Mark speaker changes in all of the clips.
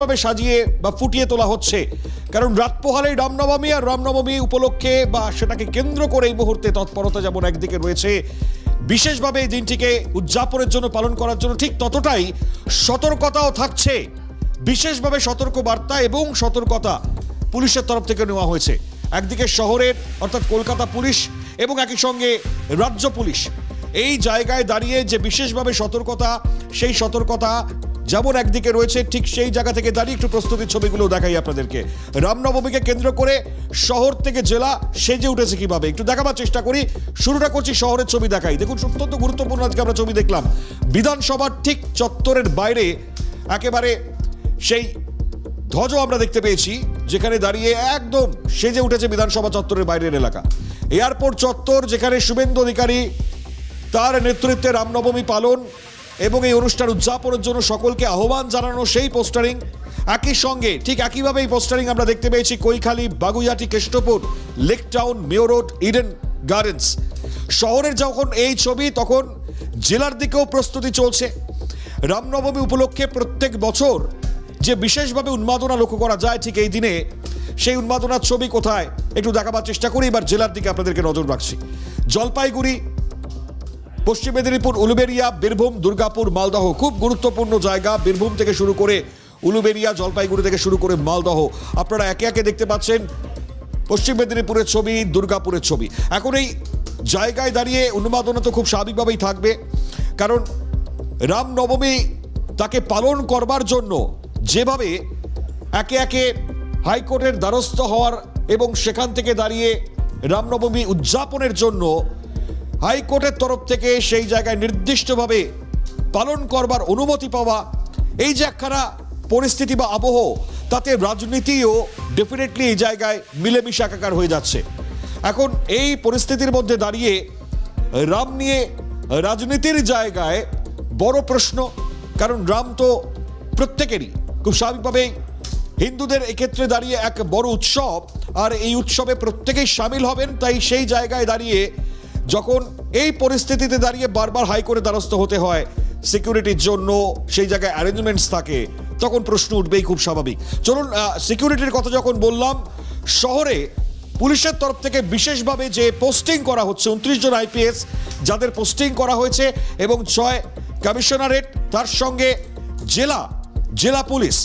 Speaker 1: ভাবে সাজিয়ে বা ফুটিয়ে তোলা হচ্ছে, কারণ রাত পোহালেই রামনবমী, আর রামনবমী উপলক্ষে বা সেটাকে কেন্দ্র করে এই মুহূর্তে তৎপরতা যেমন একদিকে রয়েছে, বিশেষভাবে এই দিনটিকে উদযাপনের জন্য পালন করার জন্য ঠিক ততটাই সতর্কতাও থাকছে। বিশেষভাবে সতর্ক বার্তা এবং সতর্কতা পুলিশের তরফ থেকে নেওয়া হয়েছে। একদিকে শহরের অর্থাৎ কলকাতা পুলিশ এবং একই সঙ্গে রাজ্য পুলিশ এই জায়গায় দাঁড়িয়ে যে বিশেষভাবে সতর্কতা, সেই সতর্কতা যেমন একদিকে রয়েছে, ঠিক সেই জায়গা থেকে দাঁড়িয়ে একটু প্রস্তুতির ছবিগুলো দেখাই আপনাদেরকে। রামনবমীকে কেন্দ্র করে শহর থেকে জেলা সেজে উঠেছে কিভাবে একটু দেখাবার চেষ্টা করি। শুরুটা করছি শহরের ছবি দেখাই। দেখুন, অত্যন্ত গুরুত্বপূর্ণ আজকে আমরা ছবি দেখলাম বিধানসভার ঠিক চত্বরের বাইরে একেবারে সেই ধ্বজ আমরা দেখতে পেয়েছি, যেখানে দাঁড়িয়ে একদম সেজে উঠেছে বিধানসভা চত্বরের বাইরের এলাকা। এয়ারপোর্ট চত্বর, যেখানে শুভেন্দু অধিকারী তার নেতৃত্বে রামনবমী পালন এবং এই অনুষ্ঠান উদযাপনের জন্য সকলকে আহ্বান জানানো, সেই পোস্টারিং। একই সঙ্গে ঠিক একইভাবে এই পোস্টারিং আমরা দেখতে পেয়েছি Kaikhali, Baguiati, Kestopur, Lake Town, Mayo Road, Eden Gardens. শহরের যখন এই ছবি, তখন জেলার দিকেও প্রস্তুতি চলছে। রামনবমী উপলক্ষে প্রত্যেক বছর যে বিশেষভাবে উন্মাদনা লক্ষ্য করা যায়, ঠিক এই দিনে সেই উন্মাদনার ছবি কোথায় একটু দেখাবার চেষ্টা করি। এবার জেলার দিকে আপনাদেরকে নজর রাখছি। জলপাইগুড়ি, পশ্চিম মেদিনীপুর, উলুবেড়িয়া, বীরভূম, দুর্গাপুর, মালদহ খুব গুরুত্বপূর্ণ জায়গা। বীরভূম থেকে শুরু করে উলুবেড়িয়া, জলপাইগুড়ি থেকে শুরু করে মালদহ, আপনারা একে একে দেখতে পাচ্ছেন পশ্চিম মেদিনীপুরের ছবি, দুর্গাপুরের ছবি। এখন এই জায়গায় দাঁড়িয়ে উন্মাদনা তো খুব স্বাভাবিকভাবেই থাকবে, কারণ রামনবমী তাকে পালন করবার জন্য যেভাবে একে একে হাইকোর্টের দ্বারস্থ হওয়ার এবং সেখান থেকে দাঁড়িয়ে রামনবমী উদযাপনের জন্য হাইকোর্টের তরফ থেকে সেই জায়গায় নির্দিষ্টভাবে পালন করবার অনুমতি পাওয়া, এই যে একখানা পরিস্থিতি বা আবহ, তাতে রাজনীতিও ডেফিনেটলি এই জায়গায় মিলেমিশে একাকার হয়ে যাচ্ছে। এখন এই পরিস্থিতির মধ্যে দাঁড়িয়ে রাম নিয়ে রাজনীতির জায়গায় বড় প্রশ্ন, কারণ রাম তো প্রত্যেকেরই, খুব স্বাভাবিকভাবেই হিন্দুদের এক্ষেত্রে দাঁড়িয়ে এক বড় উৎসব, আর এই উৎসবে প্রত্যেকেই সামিল হবেন। তাই সেই জায়গায় দাঁড়িয়ে যখন এই পরিস্থিতিতে দাঁড়িয়ে বারবার হাইকোর্টের দ্বারস্থ হতে হয় সিকিউরিটির জন্য, সেই জায়গায় অ্যারেঞ্জমেন্টস থাকে, তখন প্রশ্ন উঠবেই, খুব স্বাভাবিক। চলুন, সিকিউরিটির কথা যখন বললাম, শহরে পুলিশের তরফ থেকে বিশেষভাবে যে পোস্টিং করা হচ্ছে, 29 জন আইপিএস যাদের পোস্টিং করা হয়েছে, এবং 6 কমিশনারেট, তার সঙ্গে জেলা পুলিশ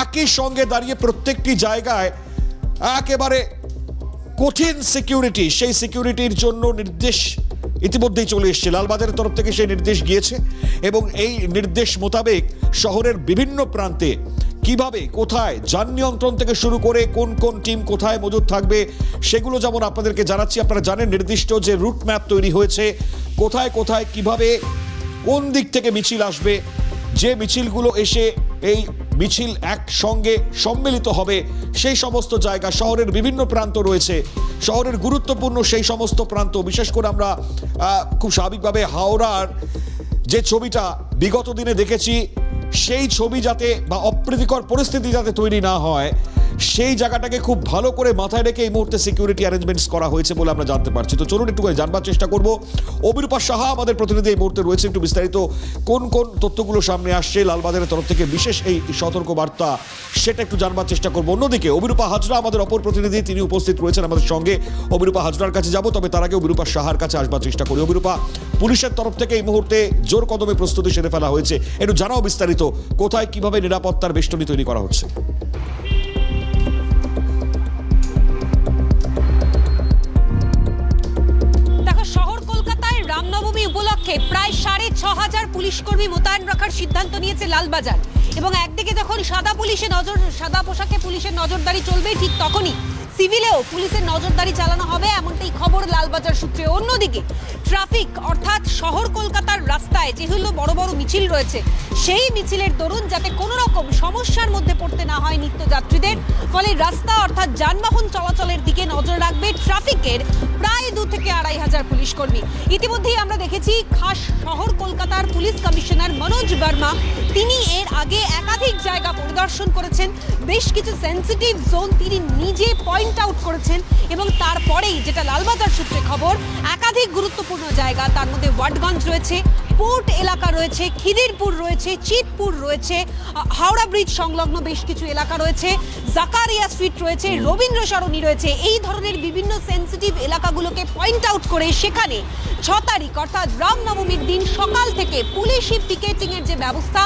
Speaker 1: একই সঙ্গে দাঁড়িয়ে প্রত্যেকটি জায়গায় একেবারে কঠিন সিকিউরিটি, সেই সিকিউরিটির জন্য নির্দেশ ইতিমধ্যেই চলে এসেছে। লালবাজারের তরফ থেকে সেই নির্দেশ গিয়েছে, এবং এই নির্দেশ মোতাবেক শহরের বিভিন্ন প্রান্তে কিভাবে, কোথায় যান নিয়ন্ত্রণ থেকে শুরু করে কোন কোন টিম কোথায় মজুদ থাকবে, সেগুলো যেমন আপনাদেরকে জানাচ্ছি। আপনারা জানেন নির্দিষ্ট যে রুট ম্যাপ তৈরি হয়েছে, কোথায় কোথায় কিভাবে কোন দিক থেকে মিছিল আসবে, যে মিছিলগুলো এসে এই মিছিল একসঙ্গে সম্মিলিত হবে, সেই সমস্ত জায়গা শহরের বিভিন্ন প্রান্ত রয়েছে। শহরের গুরুত্বপূর্ণ সেই সমস্ত প্রান্ত, বিশেষ করে আমরা খুব স্বাভাবিকভাবে হাওড়ার যে ছবিটা বিগত দিনে দেখেছি, সেই ছবি যাতে বা অপ্রীতিকর পরিস্থিতি যাতে তৈরি না হয়, সেই জায়গাটাকে খুব ভালো করে মাথায় রেখে এই মুহূর্তে সিকিউরিটি অ্যারেঞ্জমেন্টস করা হয়েছে বলে আমরা জানতে পারছি। তো চলুন একটু করে জানবার চেষ্টা করব। অবিরূপা সাহা আমাদের প্রতিনিধি এই মুহূর্তে রয়েছে, একটু বিস্তারিত কোন কোন তথ্যগুলো সামনে আসছে লালবাজারের তরফ থেকে বিশেষ এই সতর্ক বার্তা, সেটা একটু জানবার চেষ্টা করবো। অন্যদিকে অবিরূপা হাজরা আমাদের অপর প্রতিনিধি, তিনি উপস্থিত রয়েছেন আমাদের সঙ্গে। অবিরূপা হাজরার কাছে যাব, তবে তার আগে অবিরূপা সাহার কাছে আসবার চেষ্টা করি। অবিরূপা, পুলিশের তরফ থেকে এই মুহূর্তে জোর কদমে প্রস্তুতি সেরে ফেলা হয়েছে, একটু জানাও বিস্তারিত কোথায় কিভাবে নিরাপত্তার বেষ্টনী তৈরি করা হচ্ছে।
Speaker 2: রামনবমী উপলক্ষে প্রায় 6,500 পুলিশ কর্মী মোতায়েন রাখার সিদ্ধান্ত নিয়েছে লালবাজার, এবং একদিকে যখন সাদা পোশাকে পুলিশের নজরদারি চলবে, ঠিক তখনই সিভিলেও পুলিশের নজরদারি চালানো হবে, এমনটাই খবর লালবাজার সূত্রে। অন্যদিকে ট্রাফিক অর্থাৎ শহর কলকাতার রাস্তায় যেগুলো বড় বড় মিছিল রয়েছে, সেই মিছিলের দরুন যাতে কোনো রকম সমস্যার মধ্যে পড়তে না হয় নিত্যযাত্রীদের, ফলে রাস্তা অর্থাৎ যানবাহন চলাচলের দিকে নজর রাখবে ট্রাফিকের প্রায় 2 থেকে 2,500 পুলিশ কর্মী। ইতিমধ্যেই আমরা দেখেছি খাস শহর কলকাতার পুলিশ কমিশনার মনোজ বর্মা, তিনি এর আগে একাধিক জায়গা পরিদর্শন করেছেন, বেশ কিছু সেন্সিটিভ জোন তিনি নিজে পয়েন্ট আউট করেছেন, এবং তারপরেই যেটা লালবাজার সূত্রে খবর, একাধিক গুরুত্বপূর্ণ জায়গা, তার মধ্যে ওয়াটগঞ্জ রয়েছে, পোর্ট এলাকা রয়েছে, খিদিরপুর রয়েছে, চিতপুর রয়েছে, হাওড়া ব্রিজ সংলগ্ন বেশ কিছু এলাকা রয়েছে, জাকারিয়া স্ট্রিট রয়েছে, রবীন্দ্র সরণি রয়েছে। এই ধরনের বিভিন্ন সেন্সিটিভ এলাকাগুলোকে পয়েন্ট আউট করে সেখানে 6 তারিখ অর্থাৎ রামনবমীর দিন সকাল থেকে পুলিশি পিকেটিংয়ের যে ব্যবস্থা,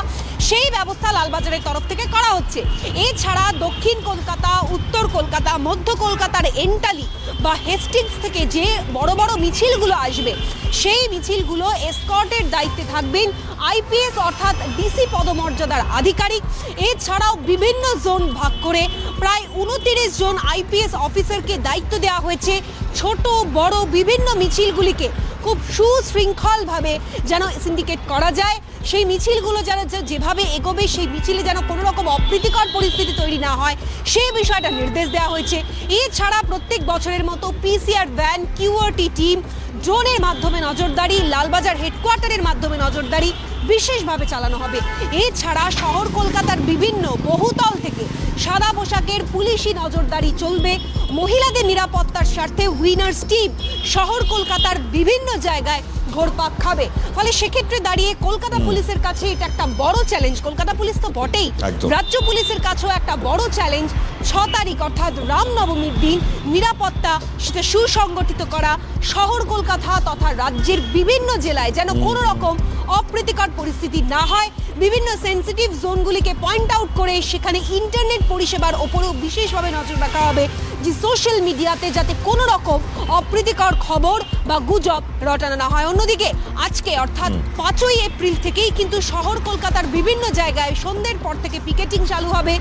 Speaker 2: সেই ব্যবস্থা লালবাজারের তরফ থেকে করা হচ্ছে। এছাড়া দক্ষিণ কলকাতা, উত্তর কলকাতা, মধ্য কলকাতার এন্টালি বা হেস্টিংস থেকে যে বড় বড় মিছিলগুলো আসবে, সেই মিছিলগুলো এসকর্টের দায়িত্বে থাকবেন আইপিএস অর্থাৎ ডিসি পদমর্যাদার আধিকারিক। এছাড়াও বিভিন্ন জোন ভাগ করে প্রায় 29 জন আইপিএস অফিসারকে দায়িত্ব দেওয়া হয়েছে ছোট বড় বিভিন্ন মিছিলগুলিকে খুব সুশৃঙ্খলভাবে যেন সিন্ডিকেট করা যায়, সেই মিছিলগুলো যেন যেভাবে এগোবে সেই মিছিলে যেন কোনো রকম অপ্রীতিকর পরিস্থিতি তৈরি না হয়, সেই বিষয়টা নির্দেশ দেওয়া হয়েছে। এছাড়া প্রত্যেক বছরের মতো পিসিআর ভ্যান, কিউআরটি টিম, ড্রোনের মাধ্যমে নজরদারি, লালবাজার হেডকোয়ার্টারের মাধ্যমে নজরদারি বিশেষভাবে চালানো হবে। এছাড়া শহর কলকাতার বিভিন্ন বহুতল থেকে সাদা পোশাকের পুলিশি নজরদারি চলবে। মহিলাদের নিরাপত্তার স্বার্থে উইনার্স টিম শহর কলকাতার বিভিন্ন জায়গায় ঘোরপাক খাবে। ফলে সেক্ষেত্রে দাঁড়িয়ে কলকাতা পুলিশের কাছে এটা একটা বড় চ্যালেঞ্জ। কলকাতা পুলিশ তো বটেই, রাজ্য পুলিশের কাছেও একটা বড় চ্যালেঞ্জ 6 তারিখ অর্থাৎ রামনবমীর দিন নিরাপত্তা সেটা সুসংগঠিত করা, শহর কলকাতা তথা রাজ্যের বিভিন্ন জেলায় যেন কোনো রকম অপ্রীতিকর পরিস্থিতি না হয়। বিভিন্ন সেন্সিটিভ জোনগুলিকে পয়েন্ট আউট করে সেখানে ইন্টারনেট পরিষেবার ওপরেও বিশেষভাবে নজর রাখা হবে, যে সোশ্যাল মিডিয়াতে যাতে কোনো রকম অপ্রীতিকর খবর বা গুজব রটানো না হয়। অন্যদিকে আজকে অর্থাৎ 5ই এপ্রিল থেকেই কিন্তু শহর কলকাতার বিভিন্ন জায়গায় সন্ধ্যের পর থেকে পিকেটিং চালু হবে।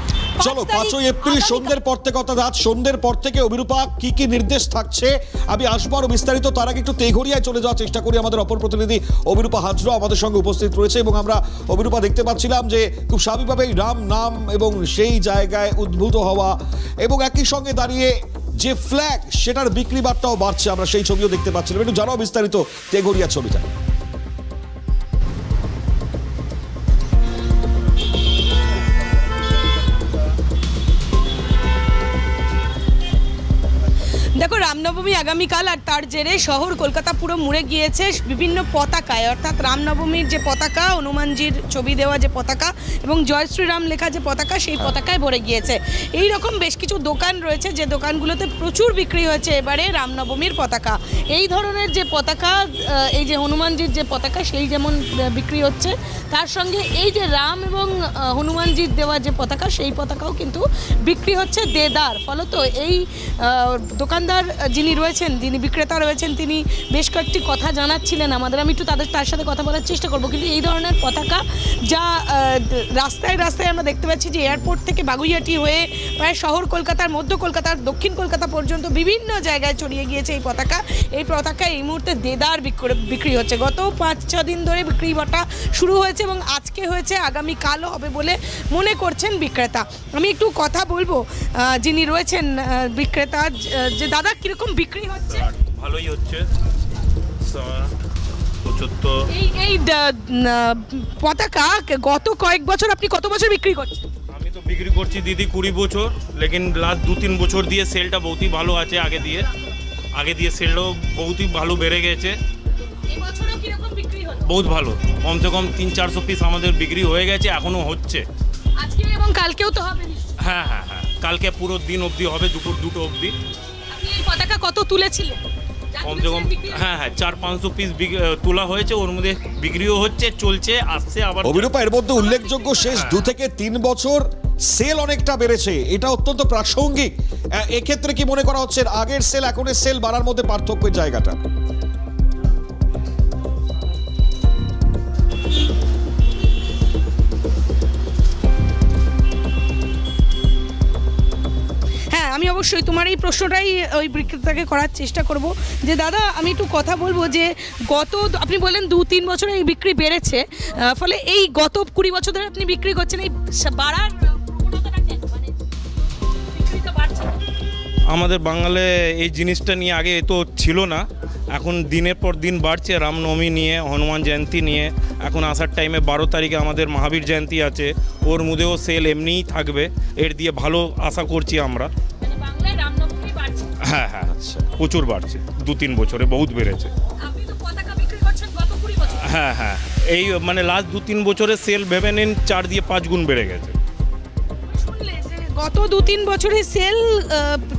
Speaker 1: চলো 5ই এপ্রিল সন্ধ্যের পর থেকে অর্থাৎ আজ সন্ধ্যের পর থেকে অভিরূপা কি কি নির্দেশ থাকছে আমি আসবো আরো বিস্তারিত। তার আগে একটু তেঘরিয়ায় চলে যাওয়ার চেষ্টা করি। আমাদের অপর প্রতিনিধি অভিরূপা হাজরা আমাদের সঙ্গে উপস্থিত রয়েছে এবং আমরা অভিরূপা দেখতে পাচ্ছিলাম যে খুব স্বাভাবিকভাবেই রাম নাম এবং সেই জায়গায় উদ্ভূত হওয়া এবং একই সঙ্গে দাঁড়িয়ে যে ফ্ল্যাগ সেটার বিক্রি বার্তাও বাড়ছে, আমরা সেই ছবিও দেখতে পাচ্ছিলাম। একটু জানাও বিস্তারিত তেঘরিয়া ছবিটা।
Speaker 3: দেখো, রামনবমী আগামীকাল আর তার জেরে শহর কলকাতা পুরো মুড়ে গিয়েছে বিভিন্ন পতাকায়, অর্থাৎ রামনবমীর যে পতাকা, হনুমানজির ছবি দেওয়া যে পতাকা এবং জয় শ্রীরাম লেখা যে পতাকা, সেই পতাকায় ভরে গিয়েছে। এই রকম বেশ কিছু দোকান রয়েছে যে দোকানগুলোতে প্রচুর বিক্রি হয়েছে এবারে রামনবমীর পতাকা। এই ধরনের যে পতাকা, এই যে হনুমানজির যে পতাকা সেই যেমন বিক্রি হচ্ছে, তার সঙ্গে এই যে রাম এবং হনুমানজির দেওয়া যে পতাকা সেই পতাকাও কিন্তু বিক্রি হচ্ছে দেদার। ফলত এই দোকানদার যিনি রয়েছেন, যিনি বিক্রেতা রয়েছেন, তিনি বেশ কয়েকটি কথা জানাচ্ছিলেন আমাদের। আমি একটু তার সাথে কথা বলার চেষ্টা করব। কিন্তু এই ধরনের পতাকা যা রাস্তায় রাস্তায় আমরা দেখতে পাচ্ছি যে এয়ারপোর্ট থেকে বাগুইয়াটি হয়ে প্রায় শহর কলকাতার, মধ্য কলকাতার, দক্ষিণ কলকাতা পর্যন্ত বিভিন্ন জায়গায় ছড়িয়ে গিয়েছে এই পতাকা। এই পতাকা এই মুহূর্তে দেদার বিক্রি হচ্ছে। গত 5-6 দিন ধরে বিক্রি বাটা শুরু হয়েছে এবং আজকে হয়েছে, আগামীকালও হবে বলে মনে করছেন বিক্রেতা। আমি একটু কথা বলবো যিনি রয়েছেন বিক্রেতা, যে দাদা কিরকম বিক্রি হচ্ছে?
Speaker 4: ভালোই হচ্ছে। 75
Speaker 3: এই পতাকা গত কয়েক বছর আপনি কত বছর বিক্রি করছেন?
Speaker 4: আমি তো বিক্রি করছি দিদি 20 বছর, লেকিন লাস্ট 2-3 বছর দিয়ে সেলটা বহুতই ভালো আছে। আগে দিয়ে সেলটাও বহুতই ভালো বেড়ে গেছে।
Speaker 3: এই বছরও কিরকম বিক্রি হলো?
Speaker 4: বহুত ভালো, কমসে কম 300-400 পিস আমাদের বিক্রি হয়ে গেছে, এখনো হচ্ছে।
Speaker 3: আজকে এবং কালকেও তো হবে নিশ্চয়ই?
Speaker 4: হ্যাঁ, কালকে পুরো দিন অবধি হবে, দুপুর 2টো অবধি।
Speaker 3: আপনি এই পতাকা কত তুলেছিলেন?
Speaker 4: কমসে কম 400-500 পিস তোলা হয়েছে, ওর মধ্যে বিক্রিও হচ্ছে, চলছে, আসছে আবার।
Speaker 1: অভিরূপা, এর মধ্যে উল্লেখযোগ্য শেষ 2 থেকে 3 বছর সেল অনেকটা বেড়েছে, এটা অত্যন্ত প্রাসঙ্গিক। এক্ষেত্রে কি মনে করা হচ্ছে আগের সেল এখনের সেল বাড়ার মধ্যে পার্থক্যের জায়গাটা?
Speaker 3: আমি অবশ্যই তোমার এই প্রশ্নটাই ওই বিক্রেতাকে করার চেষ্টা করব যে দাদা, আমি একটু কথা বলবো যে আপনি বললেন 2-3 বছরে এই বিক্রি বেড়েছে, ফলে এই গত 20 বছর ধরে আপনি বিক্রি করছেন, এই বাড়ার প্রবণতাটা কেন? মানে বিক্রিটা বাড়ছে।
Speaker 4: আমাদের বাঙালে এই জিনিসটা নিয়ে আগে তো ছিল না, এখন দিনের পর দিন বাড়ছে। রামনবমী নিয়ে, হনুমান জয়ন্তী নিয়ে, এখন আসার টাইমে 12 তারিখে আমাদের মহাবীর জয়ন্তী আছে, ওর মধ্যেও সেল এমনিই থাকবে। এর দিয়ে ভালো আশা করছি আমরা। হ্যাঁ, প্রচুর বাড়ছে, 2-3 বছরে বহুত বেড়েছে।
Speaker 3: আপনি তো পতাকা বিক্রি করছেন গত 20 বছর।
Speaker 4: হ্যাঁ, এই মানে লাস্ট 2-3 বছরে সেল ভেবে নিন 4 দিয়ে 5 গুণ বেড়ে গেছে।
Speaker 3: শুনলে যে গত 2-3 বছরে সেল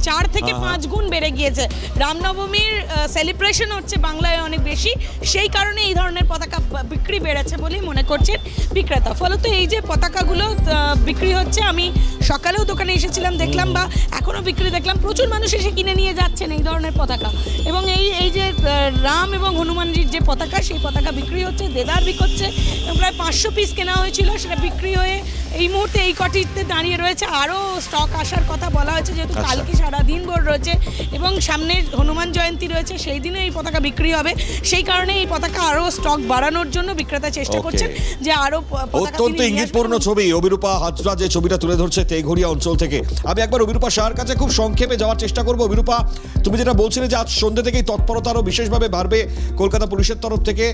Speaker 3: 4 থেকে 5 গুণ বেড়ে গিয়েছে। রামনবমীর সেলিব্রেশন হচ্ছে বাংলায় অনেক বেশি, সেই কারণে এই ধরনের পতাকা বিক্রি বেড়েছে বলেই মনে করছেন বিক্রেতা। ফলত এই যে পতাকাগুলো বিক্রি হচ্ছে, আমি সকালেও দোকানে এসেছিলাম, দেখলাম বা এখনও বিক্রি দেখলাম, প্রচুর মানুষ এসে কিনে নিয়ে যাচ্ছেন এই ধরনের পতাকা। এবং এই যে রাম এবং হনুমানজির যে পতাকা, সেই পতাকা বিক্রি হচ্ছে, দেদার বিকোচ্ছে। প্রায় 500 পিস কেনা হয়েছিল, সেটা বিক্রি হয়ে এই মুহূর্তে এই কটিতে দাঁড়িয়ে রয়েছে। আরও স্টক আসার কথা বলা হয়েছে, যেহেতু কালকে সারাদিন ভোর রয়েছে এবং সামনে হনুমান জয়ন্তী রয়েছে, সেই দিনে এই পতাকা বিক্রি হবে। সেই কারণে এই পতাকা আরও স্টক বাড়ানোর জন্য বিক্রেতা চেষ্টা করছেন যে আরও
Speaker 1: অত্যন্ত ইঙ্গিতপূর্ণ ছবি অবিরূপা হাজরা যে ছবিটা তুলে ধরছে তেঘরিয়া অঞ্চল থেকে। আমি একবার অবিরূপা শাহর কাছে খুব সংক্ষেপে যাওয়ার চেষ্টা করবো। অবিরূপা, তুমি যেটা বলছিলে যে আজ সন্ধ্যে থেকেই তৎপরতা আরও বিশেষভাবে বাড়বে কলকাতা পুলিশের তরফ থেকে,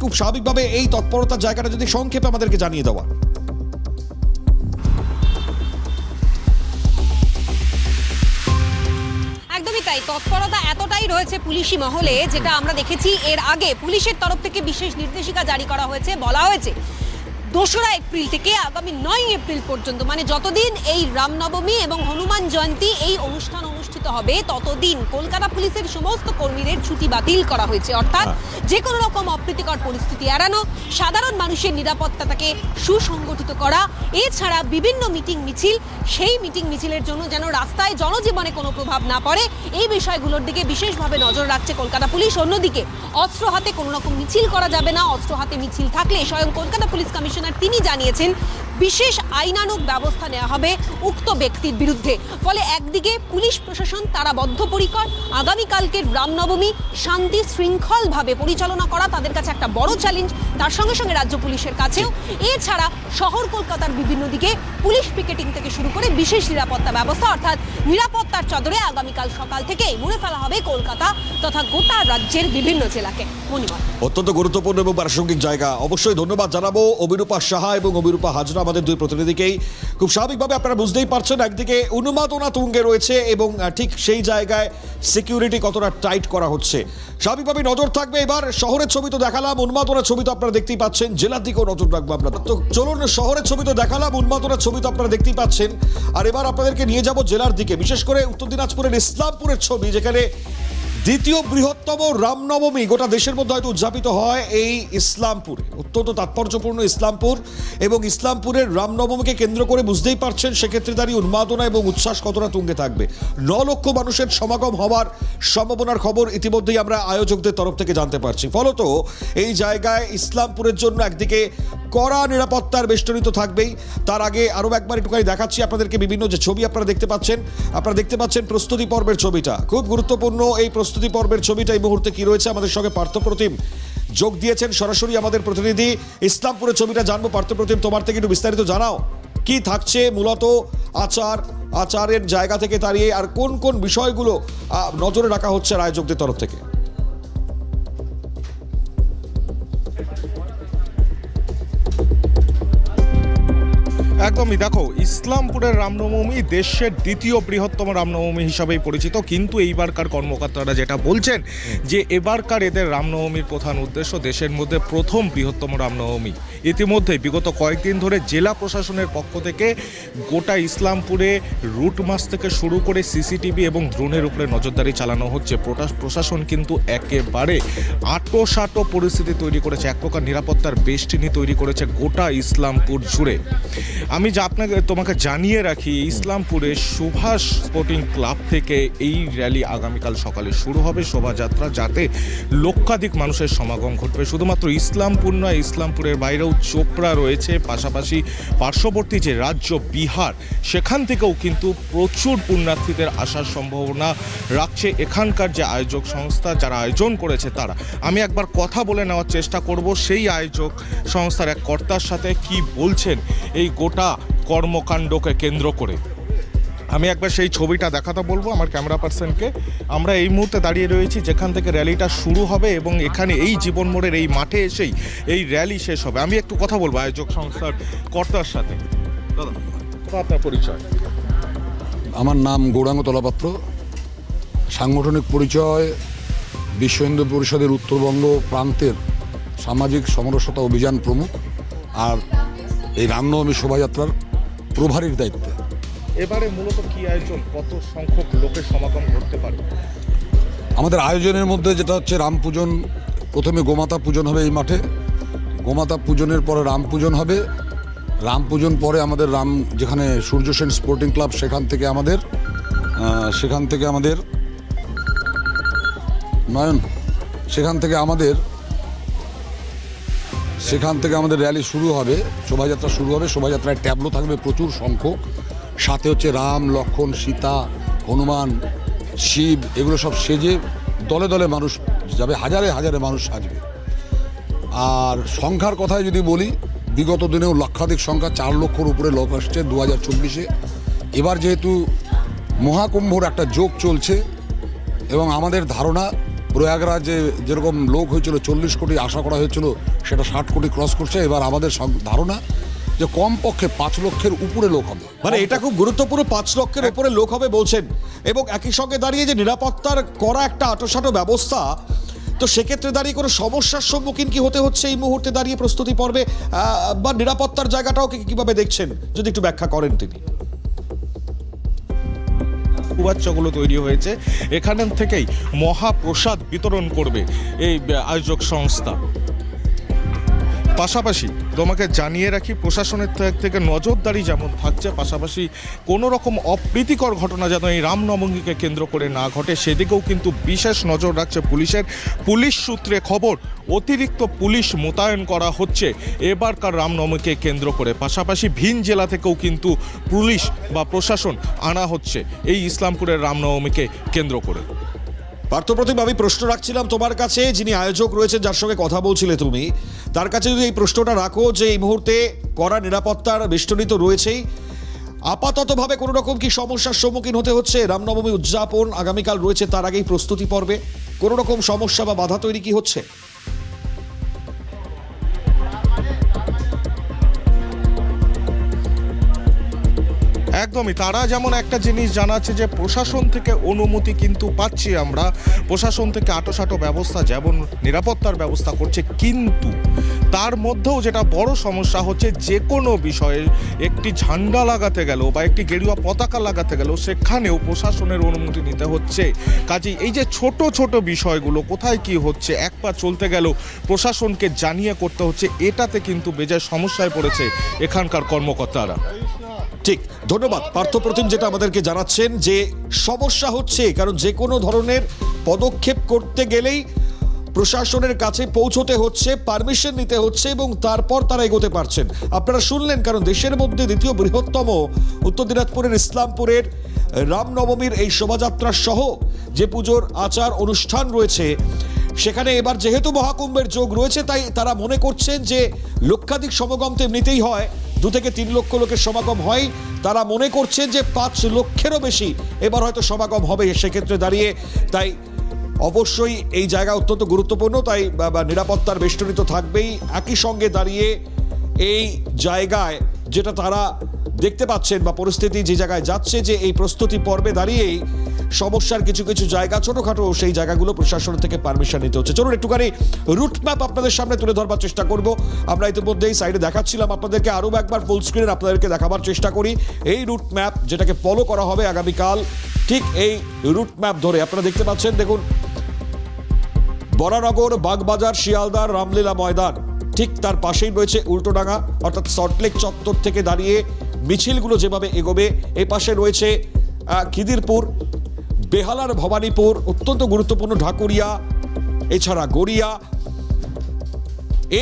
Speaker 1: খুব স্বাভাবিকভাবে এই তৎপরতার জায়গাটা যদি সংক্ষেপে আমাদেরকে জানিয়ে দেওয়া।
Speaker 2: একদমই তাই, তৎপরতা এতটাই রয়েছে পুলিশি মহলে, যেটা আমরা দেখেছি এর আগে পুলিশের তরফ থেকে বিশেষ নির্দেশিকা জারি করা হয়েছে। বলা হয়েছে 2রা এপ্রিল থেকে আগামী 9 এপ্রিল পর্যন্ত, মানে যতদিন এই রামনবমী এবং হনুমান জয়ন্তী এই অনুষ্ঠান অনুষ্ঠিত হবে, ততদিন কলকাতা পুলিশের সমস্ত কর্মীদের ছুটি বাতিল করা হয়েছে। অর্থাৎ যে কোনো রকম অপ্রীতিকর পরিস্থিতি এড়ানো, সাধারণ মানুষের নিরাপত্তাটাকে সুসংগঠিত করা, এছাড়া বিভিন্ন মিটিং মিছিল, সেই মিটিং মিছিলের জন্য যেন রাস্তায় জনজীবনে কোনো প্রভাব না পড়ে, এই বিষয়গুলোর দিকে বিশেষভাবে নজর রাখছে কলকাতা পুলিশ। অন্যদিকে অস্ত্র হাতে কোনো রকম মিছিল করা যাবে না। অস্ত্র হাতে মিছিল থাকলে স্বয়ং কলকাতা পুলিশ কমিশনার তিনি জানিয়েছেন বিশেষ আইনানুগ ব্যবস্থা নেওয়া হবে উক্ত ব্যক্তির বিরুদ্ধে। ফলে একদিকে পুলিশ প্রশাসন তারা বদ্ধপরিকর, আগামীকালকের রামনবমী শান্তি শৃঙ্খলভাবে পরিচালনা করা তাদের কাছে একটা বড় চ্যালেঞ্জ, তার সঙ্গে সঙ্গে রাজ্য পুলিশের কাছেও। এছাড়া শহর কলকাতার বিভিন্ন দিকে পুলিশ পিকেটিং থেকে শুরু করে বিশেষ নিরাপত্তা ব্যবস্থা, অর্থাৎ নিরাপত্তার চাদরে আগামীকাল সকাল থেকেই মুড়ে ফেলা হবে কলকাতা তথা গোটা রাজ্যের বিভিন্ন জেলাকে। মনিময়,
Speaker 1: অত্যন্ত গুরুত্বপূর্ণ এবং প্রাসঙ্গিক জায়গা। অবশ্যই ধন্যবাদ জানাবো অবিরূপা সাহা এবং অবিরূপা হাজরা, আমাদের দুই প্রতিনিধিকেই। খুব স্বাভাবিকভাবে আপনারা বুঝতেই পারছেন একদিকে উন্মাদনা তুঙ্গে রয়েছে এবং ঠিক সেই জায়গায় সিকিউরিটি কতটা টাইট করা হচ্ছে। স্বাভাবিকভাবে নজর থাকবে। এবার শহরের ছবি তো দেখালাম, উন্মাদনার ছবি তো আপনারা দেখতেই পাচ্ছেন, জেলার দিকেও নজর রাখবো আমরা। তো চলুন, শহরের ছবি তো দেখালাম, উন্মাদনার ছবি তো আপনারা দেখতেই পাচ্ছেন, আর এবার আপনাদেরকে নিয়ে যাব জেলার দিকে, বিশেষ করে উত্তর দিনাজপুরের ইসলামপুরের ছবি, যেখানে দ্বিতীয় বৃহত্তম রামনবমী গোটা দেশের মধ্যে হয়তো উদযাপিত হয় এই ইসলামপুরে। অত্যন্ত তাৎপর্যপূর্ণ ইসলামপুর, এবং ইসলামপুরের রামনবমীকে কেন্দ্র করে বুঝতেই পারছেন সেক্ষেত্রে দাঁড়িয়ে উন্মাদনা এবং উচ্ছ্বাস কতটা তুঙ্গে থাকবে। 9 লক্ষ মানুষের সমাগম হওয়ার সম্ভাবনার খবর ইতিমধ্যেই আমরা আয়োজকদের তরফ থেকে জানতে পারছি। ফলত এই জায়গায় ইসলামপুরের জন্য একদিকে কড়া নিরাপত্তার বেষ্টনী তো থাকবেই, তার আগে আরও একবার একটুখানি দেখাচ্ছি আপনাদেরকে বিভিন্ন যে ছবি আপনারা দেখতে পাচ্ছেন প্রস্তুতি পর্বের ছবিটা। খুব গুরুত্বপূর্ণ এই প্রস্তুতি পর্বের ছবিটা এই মুহূর্তে কি রয়েছে। আমাদের সঙ্গে পার্থপ্রতিম যোগ দিয়েছেন, সরাসরি আমাদের প্রতিনিধি। ইসলামপুরের ছবিটা জানবো পার্থপ্রতিম, তোমার থেকে একটু বিস্তারিত জানাও কি থাকছে মূলত আচারের জায়গা থেকে দাঁড়িয়ে, আর কোন কোন বিষয়গুলো নজরে রাখা হচ্ছে আয়োজকদের তরফ থেকে।
Speaker 5: একদমই, দেখো, ইসলামপুরের রামনবমী দেশের দ্বিতীয় বৃহত্তম রামনবমী হিসাবেই পরিচিত, কিন্তু এইবারকার কর্মকর্তারা যেটা বলছেন যে এবারকার এদের রামনবমীর প্রধান উদ্দেশ্য দেশের মধ্যে প্রথম বৃহত্তম রামনবমী। ইতিমধ্যে বিগত কয়েকদিন ধরে জেলা প্রশাসনের পক্ষ থেকে গোটা ইসলামপুরে রুট মাস থেকে শুরু করে সিসিটিভি এবং ড্রোনের উপরে নজরদারি চালানো হচ্ছে। প্রশাসন কিন্তু একেবারে আঁটো পরিস্থিতি তৈরি করেছে, এক প্রকার নিরাপত্তার বেষ্টনী তৈরি করেছে গোটা ইসলামপুর জুড়ে। আমি তোমাকে জানিয়ে রাখি, ইসলামপুরে সুভাষ স্পোর্টিং ক্লাব থেকে এই র্যালি আগামীকাল সকালে শুরু হবে, শোভাযাত্রা, যাতে লক্ষাধিক মানুষের সমাগম ঘটবে। শুধুমাত্র ইসলামপুর নয়, ইসলামপুরের বাইরেও চোপড়া রয়েছে, পাশাপাশি পার্শ্ববর্তী যে রাজ্য বিহার, সেখান থেকেও কিন্তু প্রচুর পুণ্যার্থীদের আসার সম্ভাবনা রাখছে এখানকার যে আয়োজক সংস্থা, যারা আয়োজন করেছে তারা। আমি একবার কথা বলে নেওয়ার চেষ্টা করব সেই আয়োজক সংস্থার এক কর্তার সাথে, কি বলছেন এই গোটা কর্মকাণ্ডকে কেন্দ্র করে। আমি একবার সেই ছবিটা দেখাতে বলবো আমার ক্যামেরা পার্সনকে। আমরা এই মুহূর্তে দাঁড়িয়ে রয়েছি যেখান থেকে র্যালিটা শুরু হবে, এবং এখানে এই জীবন মোড়ের এই মাঠে এসেই এই র্যালি শেষ হবে। আমি একটু কথা বলবো আয়োজক সংস্থার কর্তার সাথে। দাদা, আপনার পরিচয়?
Speaker 6: আমার নাম গৌরাঙ্গ তলাপাত্র। সাংগঠনিক পরিচয় বিশ্ব হিন্দু পরিষদের উত্তরবঙ্গ প্রান্তের সামাজিক সমরসতা অভিযান প্রমুখ, আর এই রামনবমী শোভাযাত্রার প্রভারীর দায়িত্বে।
Speaker 5: এবারে মূলত কি আয়োজন, কত সংখ্যক লোকের সমাগম করতে পারে?
Speaker 6: আমাদের আয়োজনের মধ্যে যেটা হচ্ছে রাম পূজন, প্রথমে গোমাতা পূজন হবে এই মাঠে, গোমাতা পূজনের পরে রাম পূজন হবে, রাম পূজন পরে আমাদের যেখানে সূর্য সেন স্পোর্টিং ক্লাব সেখান থেকে আমাদের র্যালি শুরু হবে, শোভাযাত্রা শুরু হবে। শোভাযাত্রায় ট্যাবলো থাকবে প্রচুর সংখ্যক, সাথে হচ্ছে রাম, লক্ষ্মণ, সীতা, হনুমান, শিব, এগুলো সব সেজে দলে দলে মানুষ যাবে, হাজারে হাজারে মানুষ সাজবে। আর সংখ্যার কথায় যদি বলি, বিগত দিনেও লক্ষাধিক সংখ্যা, 4 লক্ষর উপরে লোক আসছে 2024-এ। এবার যেহেতু মহাকুম্ভর একটা যোগ চলছে এবং আমাদের ধারণা প্রয়াগরাজে যেরকম লোক হয়েছিল 40 কোটি আশা করা হয়েছিল, সেটা 60 কোটি ক্রস করছে। এবার আমাদের ধারণা যে কমপক্ষে 5 লক্ষের উপরে লোক হবে।
Speaker 1: মানে এটা খুব গুরুত্বপূর্ণ, 5 লক্ষের উপরে লোক হবে বলছেন। এবং একই সঙ্গে দাঁড়িয়ে যে নিরাপত্তার করা একটা আঁটোসাঁটো ব্যবস্থা, তো সেক্ষেত্রে দাঁড়িয়ে কোনো সমস্যার সম্মুখীন কি হতে হচ্ছে এই মুহূর্তে দাঁড়িয়ে প্রস্তুতি পর্বে, বা নিরাপত্তার জায়গাটাও কিভাবে দেখছেন যদি একটু ব্যাখ্যা করেন তিনি।
Speaker 5: উপাচ্যগুলো তৈরি হয়েছে, এখান থেকেই মহাপ্রসাদ বিতরণ করবে এই আয়োজক সংস্থা। পাশাপাশি তোমাকে জানিয়ে রাখি, প্রশাসনের থেকে নজরদারি যেমন থাকছে, পাশাপাশি কোনো রকম অপ্রীতিকর ঘটনা যেন এই রামনবমীকে কেন্দ্র করে না ঘটে, সেদিকেও কিন্তু বিশেষ নজর রাখছে পুলিশের। পুলিশ সূত্রে খবর, অতিরিক্ত পুলিশ মোতায়েন করা হচ্ছে এবারকার রামনবমীকে কেন্দ্র করে। পাশাপাশি ভিন জেলা থেকেও কিন্তু পুলিশ বা প্রশাসন আনা হচ্ছে এই ইসলামপুরের রামনবমীকে কেন্দ্র করে।
Speaker 1: পার্থপ্রতিম, আমি প্রশ্ন রাখছিলাম তোমার কাছে, যিনি আয়োজক রয়েছেন, যার সঙ্গে কথা বলছিলে তুমি, তার কাছে যদি এই প্রশ্নটা রাখো যে এই মুহূর্তে কড়া নিরাপত্তার বেষ্টনী তো রয়েছেই, আপাততভাবে কোনো রকম কি সমস্যার সম্মুখীন হতে হচ্ছে? রামনবমী উদযাপন আগামীকাল রয়েছে, তার আগেই প্রস্তুতি পর্বে কোনো রকম সমস্যা বা বাধা তৈরি কি হচ্ছে?
Speaker 5: একদমই, তারা যেমন একটা জিনিস জানাচ্ছে যে প্রশাসন থেকে অনুমতি কিন্তু পাচ্ছি আমরা, প্রশাসন থেকে আঁটোসাঁটো ব্যবস্থা যেমন নিরাপত্তার ব্যবস্থা করছে, কিন্তু তার মধ্যেও যেটা বড় সমস্যা হচ্ছে, যে কোনো বিষয়ে একটি ঝান্ডা লাগাতে গেল বা একটি গেরুয়া পতাকা লাগাতে গেল, সেখানেও প্রশাসনের অনুমতি নিতে হচ্ছে। কাজেই এই যে ছোট ছোট বিষয়গুলো কোথায় কি হচ্ছে, এক পা চলতে গেল প্রশাসনকে জানিয়ে করতে হচ্ছে, এটাতে কিন্তু বেজায় সমস্যায় পড়েছে এখানকার কর্মকর্তারা।
Speaker 1: ঠিক, ধন্যবাদ পার্থপ্রতিম, যেটা আমাদেরকে জানাচ্ছেন যে সমস্যা হচ্ছে, কারণ যে কোনো ধরনের পদক্ষেপ করতে গেলেই প্রশাসনের কাছে পৌঁছতে হচ্ছে, পারমিশন নিতে হচ্ছে এবং তারপর তারা এগোতে পারছেন। আপনারা শুনলেন, কারণ দেশের মধ্যে দ্বিতীয় বৃহত্তম উত্তর দিনাজপুরের ইসলামপুরের রামনবমীর এই শোভাযাত্রা সহ যে পুজোর আচার অনুষ্ঠান রয়েছে, সেখানে এবার যেহেতু মহাকুম্ভের যোগ রয়েছে, তাই তারা মনে করছেন যে লক্ষাধিক সমাগম তো এমনিতেই হয়, 2 থেকে 3 লক্ষ লোকের সমাগম হয়, তারা মনে করছেন যে 5 লক্ষেরও বেশি এবার হয়তো সমাগম হবে। সেক্ষেত্রে দাঁড়িয়ে তাই অবশ্যই এই জায়গা অত্যন্ত গুরুত্বপূর্ণ, তাই নিরাপত্তার বেষ্টনী তো থাকবেই। একই সঙ্গে দাঁড়িয়ে এই জায়গায় যেটা তারা দেখতে পাচ্ছেন বা পরিস্থিতি যে জায়গায় যাচ্ছে, যে এই প্রস্তুতি পর্বে দাঁড়িয়েই সমস্যার কিছু কিছু জায়গা ছোটখাটো, সেই জায়গাগুলো প্রশাসন থেকে পারমিশন নিতে হচ্ছে। চলুন একটুখানি রুট ম্যাপ আপনাদের সামনে তুলে ধরবার চেষ্টা করব। আমরা ইতিমধ্যেই সাইডে দেখাচ্ছিলাম আপনাদেরকে, আরও একবার ফুল স্ক্রিনে আপনাদেরকে দেখাবার চেষ্টা করি এই রুট ম্যাপ, যেটাকে ফলো করা হবে আগামীকাল। ঠিক এই রুট ম্যাপ ধরে আপনারা দেখতে পাচ্ছেন, দেখুন, বরানগর, বাগবাজার, শিয়ালদার, রামলীলা ময়দান, ঠিক তার পাশেই রয়েছে উল্টোডাঙ্গা, অর্থাৎ সল্টলেক চত্বর থেকে দাঁড়িয়ে মিছিলগুলো যেভাবে এগোবে। এই পাশে রয়েছে খিদিরপুর, বেহালার ভবানীপুর, অত্যন্ত গুরুত্বপূর্ণ ঢাকুরিয়া, এছাড়া গড়িয়া,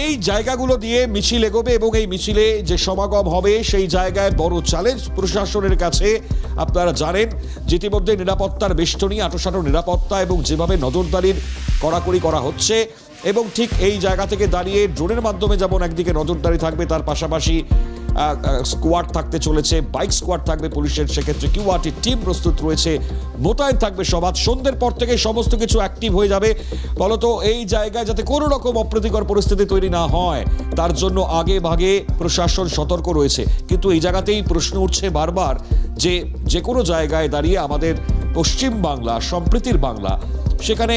Speaker 1: এই জায়গাগুলো দিয়ে মিছিল এগোবে এবং এই মিছিলে যে সমাগম হবে সেই জায়গায় বড় চ্যালেঞ্জ প্রশাসনের কাছে। আপনারা জানেন যে ইতিমধ্যে নিরাপত্তার বেষ্টনী, আঁটোসাঁটো নিরাপত্তা এবং যেভাবে নজরদারির কড়াকড়ি করা হচ্ছে, এবং ঠিক এই জায়গা থেকে দাঁড়িয়ে ড্রোনের মাধ্যমে যেমন একদিকে নজরদারি থাকবে, তার পাশাপাশি স্কোয়াড থাকতে চলেছে, বাইক স্কোয়াড থাকবে পুলিশের, সেক্ষেত্রে কিউআরটি টিম প্রস্তুত রয়েছে, মোতায়েন থাকবে সমাজ। সন্ধ্যের পর থেকে সমস্ত কিছু অ্যাক্টিভ হয়ে যাবে। বলতো এই জায়গায় যাতে কোনো রকম অপ্রীতিকর পরিস্থিতি তৈরি না হয়, তার জন্য আগে ভাগে প্রশাসন সতর্ক রয়েছে। কিন্তু এই জায়গাতেই প্রশ্ন উঠছে বারবার যে যে কোনো জায়গায় দাঁড়িয়ে আমাদের পশ্চিম বাংলা, সম্প্রীতির বাংলা, সেখানে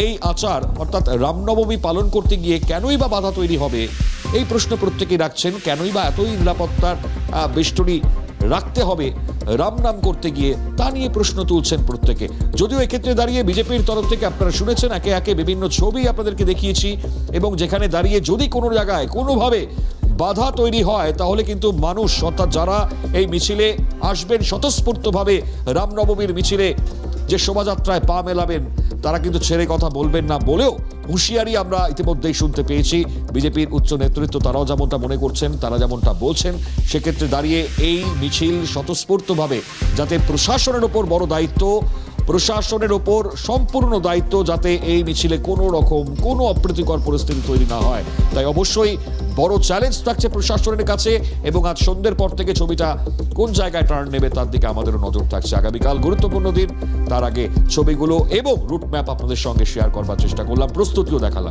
Speaker 1: এই আচার অর্থাৎ রামনবমী পালন করতে গিয়ে কেনই বা বাধা তৈরি হবে, এই প্রশ্ন প্রত্যেকেই রাখছেন। কেনই বা এতই নিরাপত্তার বেষ্টনী রাখতে হবে রাম নাম করতে গিয়ে, তা নিয়ে প্রশ্ন তুলছেন প্রত্যেকে। যদিও এক্ষেত্রে দাঁড়িয়ে বিজেপির তরফ থেকে আপনারা শুনেছেন একে একে বিভিন্ন ছবি আপনাদেরকে দেখিয়েছি, এবং যেখানে দাঁড়িয়ে যদি কোনো জায়গায় কোনোভাবে বাধা তৈরি হয় তাহলে কিন্তু মানুষ অর্থাৎ যারা এই মিছিলে আসবেন স্বতঃস্ফূর্তভাবে রামনবমীর মিছিলে যে শোভাযাত্রায় পা মেলাবেন তারা কিন্তু ছেড়ে কথা বলবেন না বলেও হুঁশিয়ারি আমরা ইতিমধ্যেই শুনতে পেয়েছি। বিজেপির উচ্চ নেতৃত্ব তারাও যেমনটা মনে করছেন, তারা যেমনটা বলছেন, সেক্ষেত্রে দাঁড়িয়ে এই মিছিল স্বতঃস্ফূর্তভাবে যাতে প্রশাসনের ওপর বড় দায়িত্ব, প্রশাসনের ওপর সম্পূর্ণ দায়িত্ব যাতে এই মিছিলে কোনো রকম কোনো অপ্রীতিকর পরিস্থিতি তৈরি না হয়, তাই অবশ্যই বড় চ্যালেঞ্জ থাকছে প্রশাসনের কাছে। এবং আজ সন্ধ্যের পর থেকে ছবিটা কোন জায়গায় টার্ন নেবে তার দিকে আমাদেরও নজর থাকছে। আগামীকাল গুরুত্বপূর্ণ দিন, তার আগে ছবিগুলো এবং রুট ম্যাপ আপনাদের সঙ্গে শেয়ার করবার চেষ্টা করলাম, প্রস্তুতিও দেখালাম।